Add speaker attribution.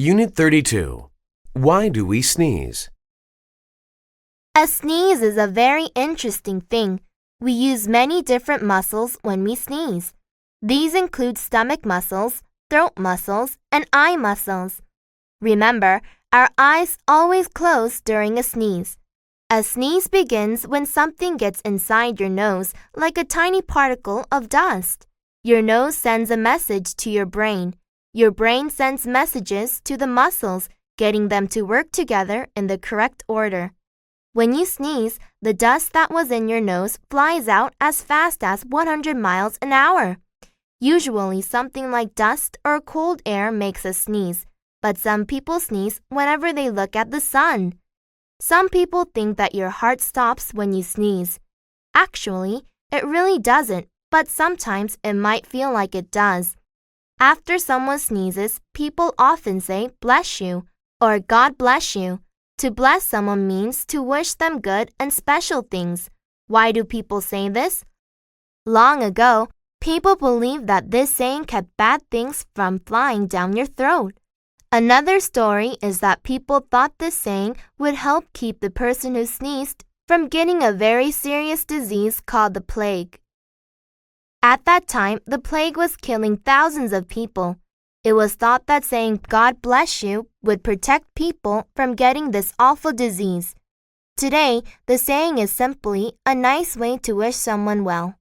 Speaker 1: Unit 32. Why do we sneeze?
Speaker 2: A sneeze is a very interesting thing. We use many different muscles when we sneeze. These include stomach muscles, throat muscles, and eye muscles. Remember, our eyes always close during a sneeze. A sneeze begins when something gets inside your nose, like a tiny particle of dust. Your nose sends a message to your brain. Your brain sends messages to the muscles, getting them to work together in the correct order. When you sneeze, the dust that was in your nose flies out as fast as 100 miles an hour. Usually, something like dust or cold air makes us sneeze, but some people sneeze whenever they look at the sun. Some people think that your heart stops when you sneeze. Actually, it really doesn't, but sometimes it might feel like it does. After someone sneezes, people often say, "Bless you," or "God bless you." To bless someone means to wish them good and special things. Why do people say this? Long ago, people believed that this saying kept bad things from flying down your throat. Another story is that people thought this saying would help keep the person who sneezed from getting a very serious disease called the plague. At that time, the plague was killing thousands of people. It was thought that saying "God bless you" would protect people from getting this awful disease. Today, the saying is simply a nice way to wish someone well.